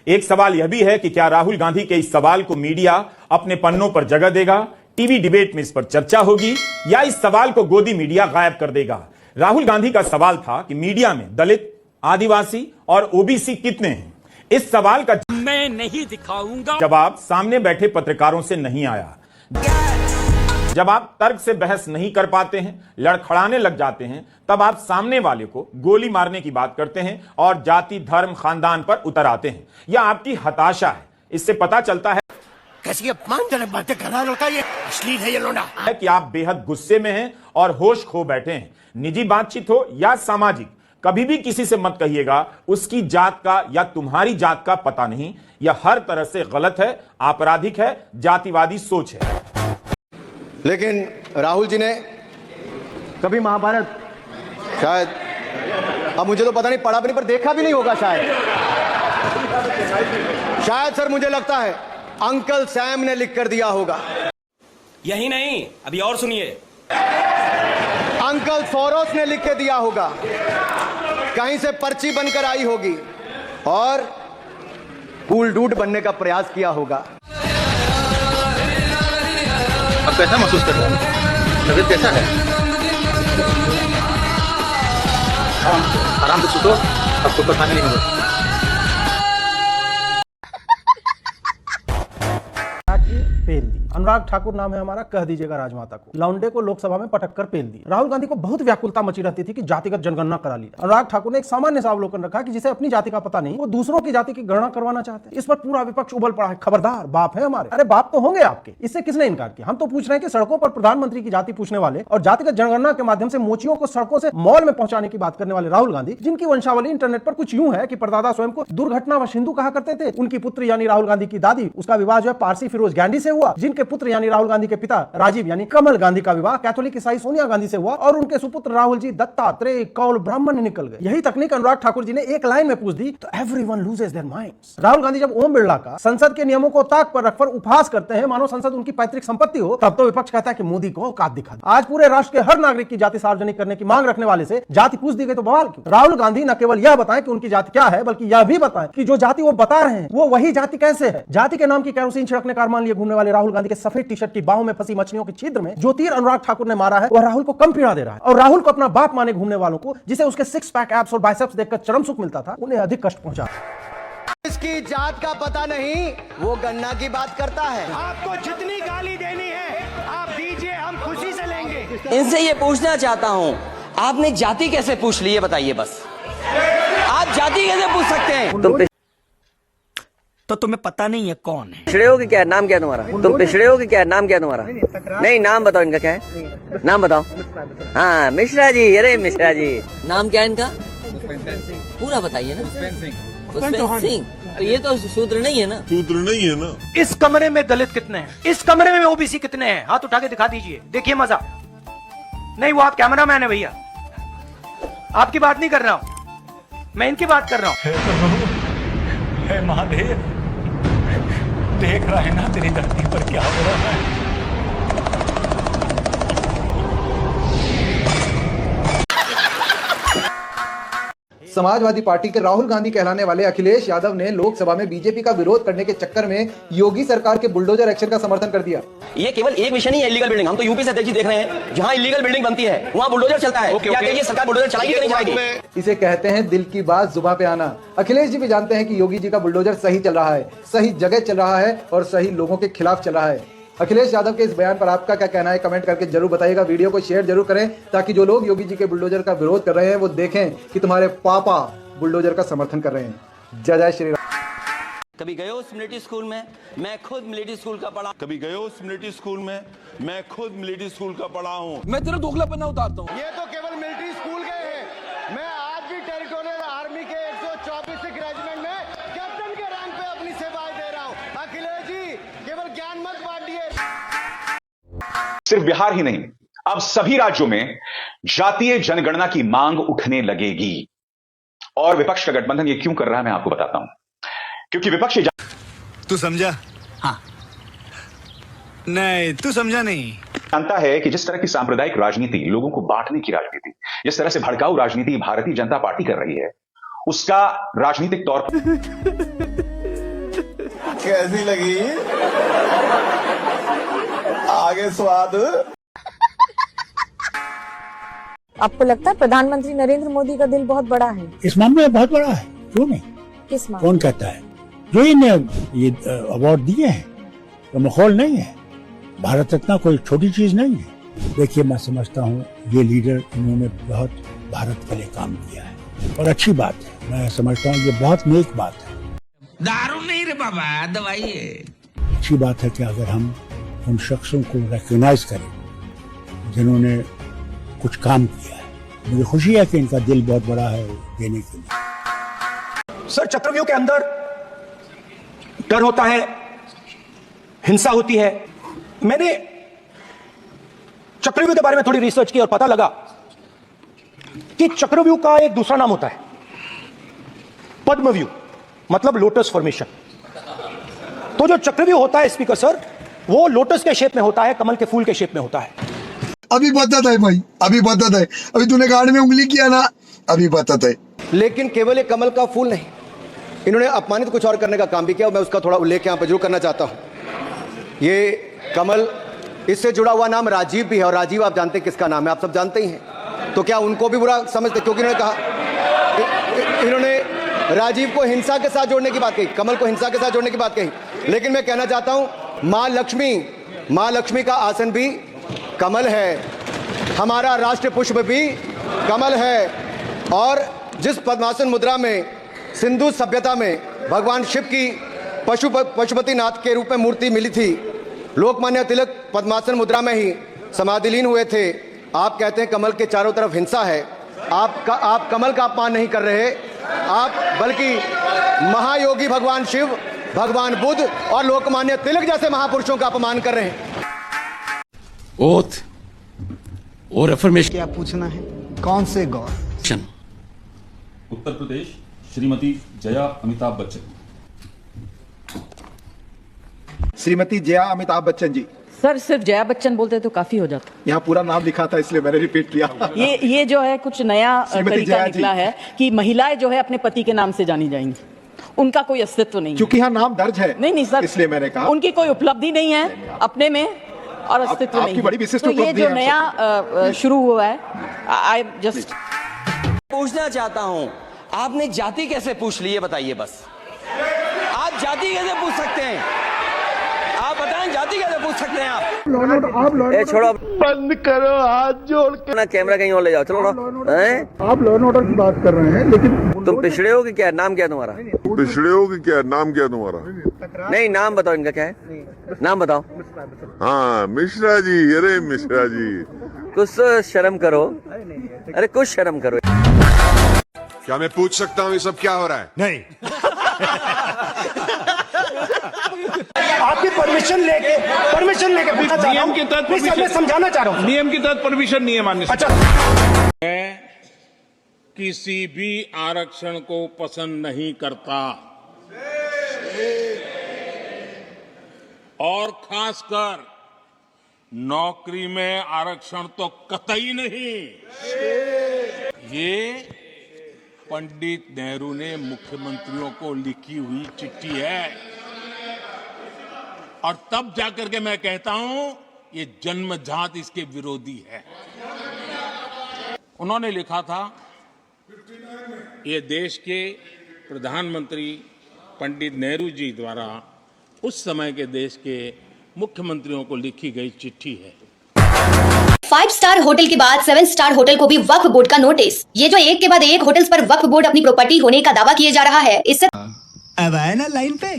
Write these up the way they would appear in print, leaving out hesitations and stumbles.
एक सवाल यह भी है कि क्या राहुल गांधी के इस सवाल को मीडिया अपने पन्नों पर जगह देगा, टीवी डिबेट में इस पर चर्चा होगी, या इस सवाल को गोदी मीडिया गायब कर देगा। राहुल गांधी का सवाल था कि मीडिया में दलित, आदिवासी और ओबीसी कितने हैं। इस सवाल का मैं नहीं दिखाऊंगा जवाब सामने बैठे पत्रकारों से नहीं आया। जब आप तर्क से बहस नहीं कर पाते हैं, लड़खड़ाने लग जाते हैं, तब आप सामने वाले को गोली मारने की बात करते हैं और जाति, धर्म, खानदान पर उतर आते हैं। यह आपकी हताशा है। इससे पता चलता है कैसी अपमानजनक बातें कर रहा है लड़का, ये अश्लील है ये लोंडा। है कि आप बेहद गुस्से में हैं और होश खो बैठे हैं। निजी बातचीत हो या सामाजिक, कभी भी किसी से मत कहिएगा उसकी जात का या तुम्हारी जात का पता नहीं। यह हर तरह से गलत है, आपराधिक है, जातिवादी सोच है। लेकिन राहुल जी ने कभी महाभारत शायद, अब मुझे तो पता नहीं, पढ़ा भी नहीं, पर देखा भी नहीं होगा शायद सर मुझे लगता है अंकल सैम ने लिख कर दिया होगा। यही नहीं, अभी और सुनिए। अंकल सोरोस ने लिख के दिया होगा, कहीं से पर्ची बनकर आई होगी और कूल डूड बनने का प्रयास किया होगा। अब कैसा महसूस कर रहे हैं? तबीयत कैसा है? आराम से सुतो, अब कुछ परेशानी नहीं होगी। पेल दी। अनुराग ठाकुर नाम है हमारा, कह दीजिएगा राजमाता को। लौंडे को लोकसभा में पटक कर पेल दी। राहुल गांधी को बहुत व्याकुलता मची रहती थी कि जातिगत जनगणना करा ली। अनुराग ठाकुर ने एक सामान्य सा अवलोकन रखा कि जिसे अपनी जाति का पता नहीं, वो दूसरों की जाति की गणना करवाना चाहते हैं। इस पर पूरा विपक्ष उबल पड़ा है, खबरदार, बाप है हमारे। अरे बाप तो होंगे आपके, इससे किसने इनकार किया? हम तो पूछ रहे हैं कि सड़कों पर प्रधानमंत्री की जाति पूछने वाले और जातिगत जनगणना के माध्यम से मोचियों को सड़कों से मॉल में पहुंचाने की बात करने वाले राहुल गांधी, जिनकी वंशावली इंटरनेट पर कुछ यूं है कि परदादा स्वयं को दुर्घटनावश हिंदू कहा करते थे। उनकी पुत्र यानी राहुल गांधी की दादी, उसका विवाह जो है पारसी फिरोज गैंडी से हुआ, जिनके पुत्र यानी राहुल गांधी के पिता राजीव यानी कमल गांधी का विवाह कैथोलिक ईसाई सोनिया गांधी से हुआ और उनके सुपुत्र राहुल जी दत्तात्रेय कौल ब्राह्मण निकल गए। यही तकनीक अनुराग ठाकुर जी ने एक लाइन में पूछ दी तो everyone loses their minds. Rahul Gandhi जब ओम बिरला का संसद के नियमों को ताक पर रखकर उपहास करते हैं मानो संसद उनकी पैतृक संपत्ति हो, तब तो विपक्ष कहता है कि मोदी को औकात दिखा दे। आज पूरे राष्ट्र के हर नागरिक की जाति सार्वजनिक करने की मांग रखने वाले से जाति पूछ दी गई तो बवाल क्यों? राहुल गांधी न केवल यह बताएं कि उनकी जाति क्या है, बल्कि यह भी बताएं कि जो जाति वो बता रहे हैं वो वही जाति कैसे है। जाति के नाम की केरोसिन छिड़कने का अरमान लिए घूमने वाले राहुल गांधी के सफेद टी शर्ट की बाहों में फंसी मछलियों के छिद्र में जो तीर अनुराग ठाकुर ने मारा है वह राहुल को कम पीड़ा दे रहा है। और राहुल को अपना बाप माने घूमने वालों को, जिसे उसके सिक्स पैक एब्स और बाइसेप्स देखकर चरम सुख मिलता था, उन्हें अधिक कष्ट पहुंचा। इसकी जात का पता नहीं, वो गन्ना की बात करता है। आपको जितनी गाली देनी है आप दीजिए, हम खुशी से लेंगे। इनसे ये पूछना चाहता हूँ, आपने जाति कैसे पूछ ली, ये बताइए बस। आप जाति कैसे पूछ सकते हैं? तुम तो तुम्हें पता नहीं है कौन है? पिछड़े हो कि क्या? नाम क्या तुम्हारा? तुम पिछड़े हो कि क्या? नाम क्या तुम्हारा? नहीं, नाम बताओ इनका क्या है, नाम बताओ। हाँ मिश्रा जी, अरे मिश्रा जी, नाम क्या है इनका? पूरा बताइए ना। पुष्पेंद्र सिंह। तो ये तो सूत्र नहीं है ना? सूत्र नहीं है ना। इस कमरे में दलित कितने हैं? इस कमरे में ओबीसी कितने हैं? हाथ उठा के दिखा दीजिए, देखिए मजा। नहीं, वो आप कैमरा मैन है भैया, आपकी बात नहीं कर रहा हूं मैं, इनकी बात कर रहा हूं। हे महादेव, देख रहा है ना तेरी धरती पर क्या हो रहा है। समाजवादी पार्टी के राहुल गांधी कहलाने वाले अखिलेश यादव ने लोकसभा में बीजेपी का विरोध करने के चक्कर में योगी सरकार के बुलडोजर एक्शन का समर्थन कर दिया। ये केवल एक विषय नहीं है, इलीगल बिल्डिंग। हम तो यूपी से देख रहे हैं, जहाँ इलीगल बिल्डिंग बनती है वहाँ बुलडोजर चलता है। क्या कहिए, सरकार बुलडोजर चलाएगी कि नहीं चलाएगी? इसे कहते हैं दिल की बात जुबान पे आना। अखिलेश जी भी जानते हैं कि योगी जी का बुलडोजर सही चल रहा है, सही जगह चल रहा है और सही लोगों के खिलाफ चल रहा है। अखिलेश यादव के इस बयान पर आपका क्या कहना है, कमेंट करके जरूर बताइएगा। वीडियो को शेयर जरूर करें ताकि जो लोग योगी जी के बुलडोजर का विरोध कर रहे हैं वो देखें कि तुम्हारे पापा बुलडोजर का समर्थन कर रहे हैं। जय जय श्री राम। कभी गए उस मिलिट्री स्कूल में? मैं खुद मिलिट्री स्कूल का पढ़ा। कभी गए उस मिलिट्री स्कूल में? मैं खुद मिलिट्री स्कूल का पढ़ा हूँ। मैं तेरा दोगलापना उतारता हूँ। ये तो केवल मिलिट्री स्कूल गए हैं, मैं आज भी टेरिटोरियल आर्मी के 124 रेजिमेंट में कैप्टन के रैंक पे अपनी सेवाएं दे रहा हूँ। अखिलेश जी केवल ज्ञान मत बांटिए। सिर्फ बिहार ही नहीं, अब सभी राज्यों में जातीय जनगणना की मांग उठने लगेगी। और विपक्ष का गठबंधन ये क्यों कर रहा है मैं आपको बताता हूं। क्योंकि विपक्ष तू समझा? हाँ। नहीं, तू समझा नहीं। जानता है कि जिस तरह की सांप्रदायिक राजनीति, लोगों को बांटने की राजनीति, जिस तरह से भड़काऊ राजनीति भारतीय जनता पार्टी कर रही है, उसका राजनीतिक तौर पर कैसी लगी? आगे स्वाद। आपको लगता है प्रधानमंत्री नरेंद्र मोदी का दिल बहुत बड़ा है? इस मामले में बहुत बड़ा है, क्यों नहीं? किस मामले? कौन कहता है? जो इन्हें ये अवार्ड दिए हैं तो माहौल नहीं है। भारत रत्न कोई छोटी चीज नहीं है। देखिए, मैं समझता हूँ ये लीडर, इन्होंने बहुत भारत के लिए काम किया है और अच्छी बात है। मैं समझता हूँ ये बहुत नेक बात है। दारू नहीं रे बाबा, दवाई है। अच्छी बात है कि अगर हम उन शख्सों को रिकॉग्नाइज करें जिन्होंने कुछ काम किया है। मुझे खुशी है कि इनका दिल बहुत बड़ा है देने के लिए। सर, चक्रव्यूह के अंदर डर होता है, हिंसा होती है। मैंने चक्रव्यूह के बारे में थोड़ी रिसर्च की और पता लगा कि चक्रव्यूह का एक दूसरा नाम होता है पद्मव्यूह, मतलब लोटस फॉर्मेशन। तो जो चक्रव्यूह होता है स्पीकर सर, वो लोटस के शेप में होता है, कमल के फूल के शेप में होता है। अभी बता था भाई, अभी बता था। अभी तूने गाड़ी में उंगली किया ना, अभी बता था। लेकिन केवल एक कमल का फूल नहीं, इन्होंने अपमानित कुछ और करने का काम भी किया। मैं उसका थोड़ा उल्लेख यहाँ पर जरूर करना चाहता हूँ। ये कमल, इससे जुड़ा हुआ नाम राजीव भी है, और राजीव आप जानते हैं किसका नाम है, आप सब जानते ही हैं। तो क्या उनको भी बुरा समझते? क्योंकि इन्होंने कहा, इन्होंने राजीव को हिंसा के साथ जोड़ने की बात कही, कमल को हिंसा के साथ जोड़ने की बात कही। लेकिन मैं कहना चाहता हूं, मां लक्ष्मी का आसन भी कमल है, हमारा राष्ट्र पुष्प भी कमल है। और जिस पद्मासन मुद्रा में सिंधु सभ्यता में भगवान शिव की पशुपति नाथ के रूप में मूर्ति मिली थी, लोकमान्य तिलक पद्मासन मुद्रा में ही समाधिलीन हुए थे। आप कहते हैं कमल के चारों तरफ हिंसा है। आप कमल का अपमान नहीं कर रहे, आप बल्कि महायोगी भगवान शिव, भगवान बुद्ध और लोकमान्य तिलक जैसे महापुरुषों का अपमान कर रहे हैं। ओथ और अफर्मेशन क्या पूछना है? कौन से गौर? उत्तर प्रदेश, श्रीमती जया अमिताभ बच्चन। श्रीमती जया अमिताभ बच्चन जी। सर, सिर्फ जया बच्चन बोलते तो काफी हो जाता। यहाँ पूरा नाम लिखा था इसलिए मैंने रिपीट किया। ये जो है कुछ नया तरीका निकला है कि महिलाएं जो है अपने पति के नाम से जानी जाएंगी, उनका कोई अस्तित्व नहीं। क्योंकि यहाँ नाम दर्ज है। नहीं सर, इसलिए मैंने कहा उनकी कोई उपलब्धि नहीं है अपने में और अस्तित्व नहीं। बड़ी विशिष्ट तो ये जो नया शुरू हुआ है, आई जस्ट पूछना चाहता हूं, आपने जाति कैसे पूछ ली, ये बताइए बस। आप जाति कैसे पूछ सकते हैं? आप बताएं, जाति कैसे पूछ सकते हैं आप? ए छोड़ो, बंद करो, हाथ जोड़ के। अपना कैमरा कहीं और ले जाओ, चलो। आप लॉ एंड ऑर्डर की बात कर रहे हैं, लेकिन तुम पिछड़े हो कि क्या? नाम क्या तुम्हारा? पिछड़े हो कि क्या? नाम क्या तुम्हारा? नहीं, नाम बताओ इनका क्या है, नाम बताओ। हाँ, मिश्रा जी। अरे मिश्रा जी, कुछ तो शर्म करो। अरे कुछ शर्म करो। क्या मैं पूछ सकता हूँ ये सब क्या हो रहा है? नहीं। आपकी परमिशन लेके पूछना चाह रहा हूं। मैं समझाना चाह रहा हूं। नियम के तहत परमिशन नहीं है माननीय। अच्छा, मैं किसी भी आरक्षण को पसंद नहीं करता, और खासकर नौकरी में आरक्षण तो कतई नहीं। ये पंडित नेहरू ने मुख्यमंत्रियों को लिखी हुई चिट्ठी है, और तब जाकर के मैं कहता हूं ये जन्मजात इसके विरोधी है। उन्होंने लिखा था, ये देश के प्रधानमंत्री पंडित नेहरू जी द्वारा उस समय के देश के मुख्यमंत्रियों को लिखी गई चिट्ठी है। 5 स्टार होटल के बाद 7 स्टार होटल को भी वक्फ बोर्ड का नोटिस। ये जो एक के बाद एक होटल्स पर वक्फ बोर्ड अपनी प्रॉपर्टी होने का दावा किए जा रहा है, इससे अब आए ना लाइन पे।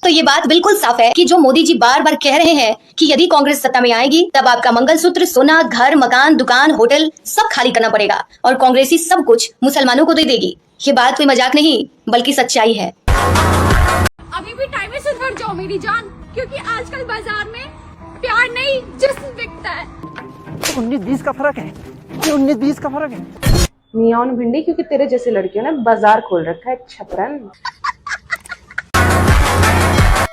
तो ये बात बिल्कुल साफ है कि जो मोदी जी बार बार कह रहे हैं कि यदि कांग्रेस सत्ता में आएगी तब आपका मंगलसूत्र, सोना, घर, मकान, दुकान, होटल सब खाली करना पड़ेगा और कांग्रेसी सब कुछ मुसलमानों को दे देगी। ये बात कोई मजाक नहीं बल्कि सच्चाई है। अभी भी टाइम से सुधर जाओ मेरी जान, क्योंकि आजकल बाजार में प्यार नहीं जिस्म बिकता है। 19-20 का फर्क है, 19-20 का फर्क है। नियॉन भिंडी, क्योंकि तेरे जैसे लड़कियों ने बाजार खोल रखा है छपरन।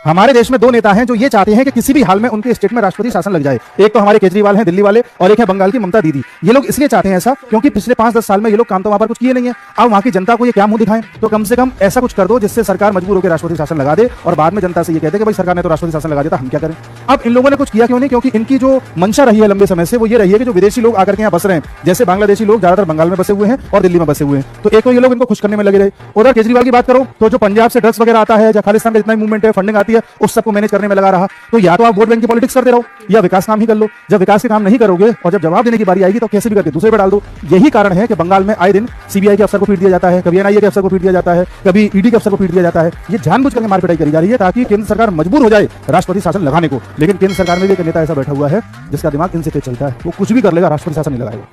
हमारे देश में दो नेता हैं जो ये चाहते हैं कि किसी भी हाल में उनके स्टेट में राष्ट्रपति शासन लग जाए। एक तो हमारे केजरीवाल हैं दिल्ली वाले, और एक है बंगाल की ममता दीदी। ये लोग इसलिए चाहते हैं ऐसा क्योंकि पिछले 5-10 साल में ये लोग काम तो वहां पर कुछ किए नहीं है। अब वहां की जनता को ये क्या मुंह दिखाएं? तो कम से कम ऐसा कुछ कर दो जिससे सरकार मजबूर होकर राष्ट्रपति शासन लगा दे, और बाद में जनता से ये कहते कि भाई सरकार ने तो राष्ट्रपति शासन लगा दिया, हम क्या करें। अब इन लोगों ने कुछ किया क्यों नहीं? क्योंकि इनकी जो मंशा रही है लंबे समय से वो ये रही है कि जो विदेशी लोग आकर के यहाँ बस रहे हैं, जैसे बांग्लादेशी लोग ज्यादातर बंगाल में बसे हुए हैं और दिल्ली में बसे हुए हैं, तो एक तो ये लोग इनको खुश करने में लगे रहे। उधर केजरीवाल की बात करो तो जो पंजाब से ड्रग्स वगैरह आता है या खालिस्तान का जितना मूवमेंट है, फंडिंग आती है, उस सबको मैनेज करने में लगा रहा। तो या तो आप वोट बैंक की पॉलिटिक्स करते रहो या विकास काम ही कर लो। जब विकास के काम नहीं करोगे और जब जवाब देने की बारी आएगी तो कैसे भी करके दूसरे पे डाल दो। यही कारण है कि बंगाल में आए दिन सीबीआई के अफसर को पीट दिया जाता है, कभी एनआईए के अफसर को पीट दिया जाता है, कभी ईडी के अफसर को पीट दिया जाता है। ये जानबूझ करके मारपिटाई करी जा रही है ताकि केंद्र सरकार मजबूर हो जाए राष्ट्रपति शासन लगाने को। लेकिन केंद्र सरकार में भी एक नेता ऐसा बैठा हुआ है जिसका दिमाग इनसे तेज चलता है, वो कुछ भी कर लेगा, राष्ट्रपति शासन नहीं लगाएगा।